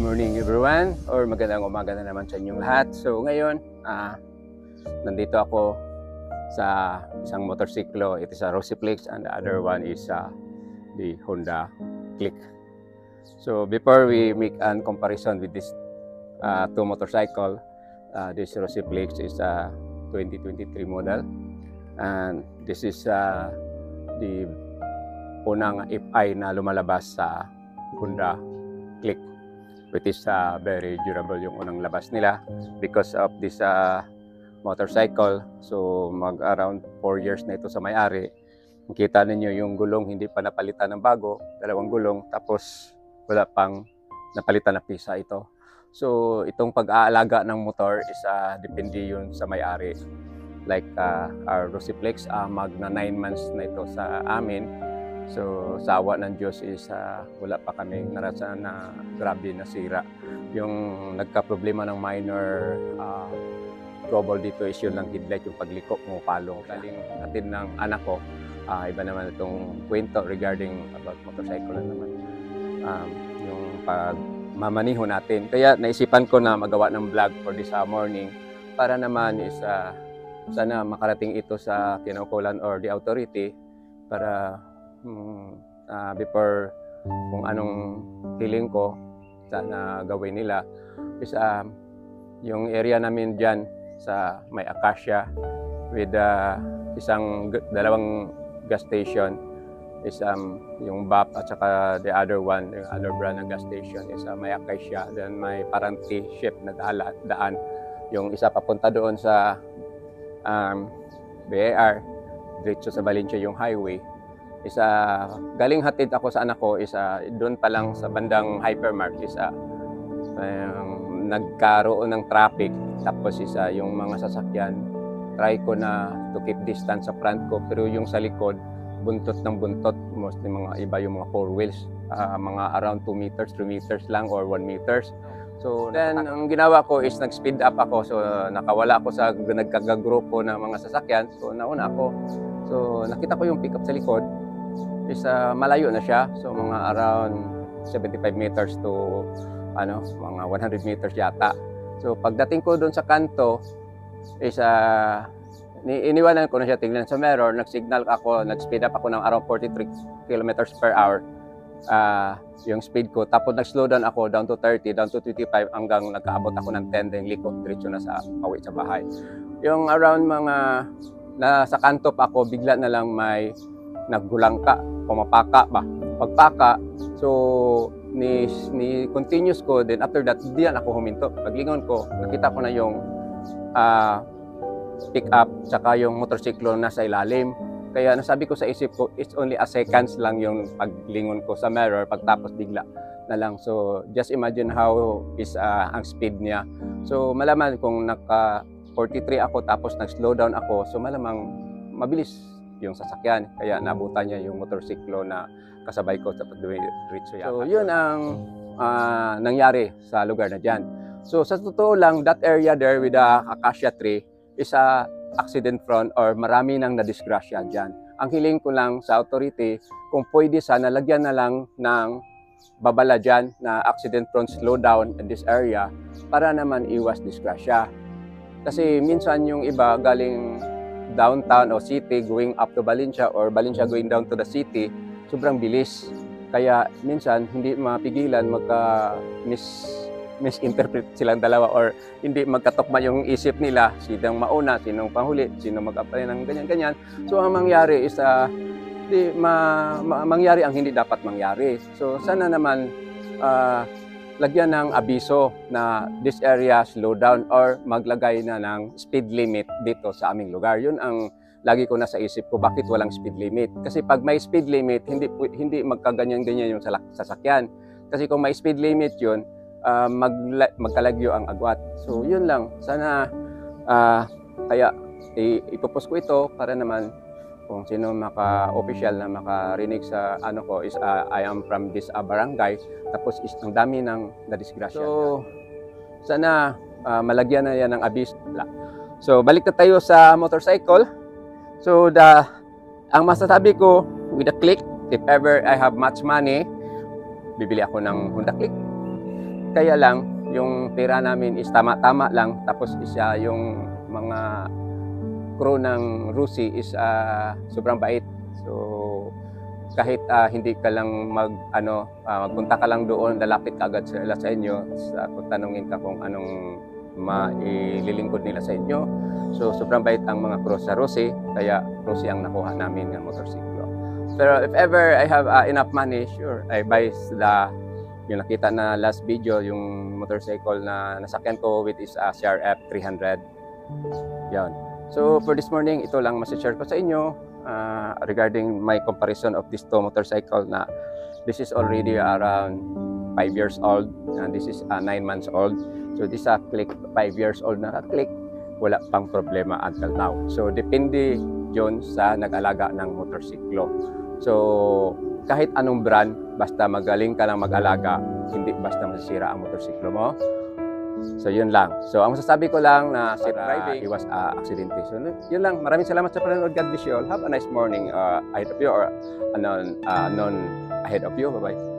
morning everyone, or magandang umaga na naman sa inyong lahat. So ngayon, nandito ako sa isang motorsiklo. It is a Rosiplex and the other one is the Honda Click. So before we make an comparison with this two motorcycle, this Rosiplex is a 2023 model, and this is the unang FI na lumalabas sa Honda Click, which is very durable yung unang labas nila because of this motorcycle. So mag around 4 years na ito sa may-ari. Makita ninyo yung gulong hindi pa napalitan ng bago, dalawang gulong, tapos wala pang napalitan na pisa ito. So itong pag-aalaga ng motor is depende yun sa may-ari. Like our Rosiplex, mag na 9 months na ito sa amin. So sa awa ng Diyos is wala pa kaming narasan na grabe na sira. Yung nagka-problema ng minor trouble dito is yun lang headlight, yung pagliko mo palong. Galing natin ng anak ko, iba naman itong kwento regarding about motorcycle na naman. Yung pagmamaniho natin. Kaya naisipan ko na magawa ng vlog for this morning para naman is sana makarating ito sa kinaukulan or the authority para before kung anong feeling ko sana gawin nila is yung area namin dyan sa may Acacia with dalawang gas station is yung BAP at saka the other one, the other brand ng gas station is may Acacia, then may parang T-shape na daan, yung isa papunta doon sa BAR, diretso sa Valencia yung highway. Galing hatid ako sa anak ko, doon pa lang sa bandang Hypermart, nagkaroon ng traffic, tapos yung mga sasakyan, try ko na to keep distance sa front ko, pero yung sa likod, buntot ng buntot, mostly mga iba yung mga 4 wheels, mga around 2 meters, 3 meters lang or 1 meters. So then, ang ginawa ko is nag-speed up ako, so nakawala ako sa nagkagagrupo ng mga sasakyan, so nauna ako. So nakita ko yung pickup sa likod, malayo na siya, so mga around 75 meters to mga 100 meters yata. So pagdating ko doon sa kanto iniwanan ko na siya, tingnan sa mirror, nag-signal ako, nag-speed up ako ng around 43 kilometers per hour yung speed ko, tapos nag-slow down ako down to 30, down to 25 hanggang nagkaabot ako ng 10, then liko diretso na sa pauwi sa bahay. Yung around nasa kanto pa ako, bigla na lang may naggulangka, pumapaka ba. Pagpaka, so ni continuous ko, then after that, diyan ako huminto. Paglingon ko, nakita ko na yung pick up, saka yung motorsiklo nasa ilalim. Kaya nasabi ko sa isip ko, it's only a seconds lang yung paglingon ko sa mirror, pagtapos bigla na lang. So just imagine how is ang speed niya. So malaman kung naka 43 ako tapos nag-slow down ako, so malamang mabilis yung sasakyan, kaya nabutan niya yung motorsiklo na kasabay ko sa pagdiretso yata. So yun ang nangyari sa lugar na dyan. So sa totoo lang, that area there with the acacia tree is a accident prone or marami nang nadisgrasya dyan. Ang hiling ko lang sa authority, kung pwede sana lagyan na lang ng babala dyan na accident prone slow down in this area para naman iwas disgrasya. Kasi minsan yung iba galing downtown o city going up to Valencia or Valencia going down to the city, sobrang bilis. Kaya minsan hindi mapigilan, misinterpret silang dalawa or hindi magkatokma yung isip nila, sinong mauna, sinong panghuli, sinong mag-apply ng ganyan-ganyan. So ang mangyari is mangyari ang hindi dapat mangyari. So sana naman lagyan ng abiso na this area slow down or maglagay na ng speed limit dito sa aming lugar. Yun ang lagi ko nasa isip ko, bakit walang speed limit? Kasi pag may speed limit, hindi magkaganyan-ganyan yung sasakyan. Kasi kung may speed limit yun, magkalagyo ang agwat. So yun lang, sana kaya ipopost ko ito para naman kung sino maka-official na makarinig sa ko is I am from this barangay, tapos is ang dami ng nadisgrasya. So sana malagyan na yan ng abis. So balik na tayo sa motorcycle. So ang masasabi ko with the Click, if ever I have much money, bibili ako ng Honda Click. kaya lang, yung pera namin is tama-tama lang, tapos isa yung mga crew ng Rusi is sobrang bait. So kahit hindi ka lang magpunta ka lang doon, lalapit ka agad sila sa inyo, kung tanungin ka kung anong maililingkod nila sa inyo. So sobrang bait ang mga crew sa Rusi, kaya Rusi ang nakuha namin ng motorsiklo. Pero if ever I have enough money, sure, I buy yung nakita na last video, yung motorcycle na nasakyan ko, which is CRF 300. Yan. So for this morning, ito lang masishare ko sa inyo regarding my comparison of these two motorcycle, na this is already around 5 years old and this is 9 months old. So this click 5 years old na click, wala pang problema until now. So depende yun sa nag-alaga ng motorsiklo. So kahit anong brand, basta magaling ka lang mag-alaga, hindi basta masisira ang motorsiklo mo. So yun lang. So ang masasabi ko lang na driving, iwas aksidente. So yun lang. Maraming salamat sa panonood. God bless you all. Have a nice morning ahead of you, or ahead of you. Bye-bye.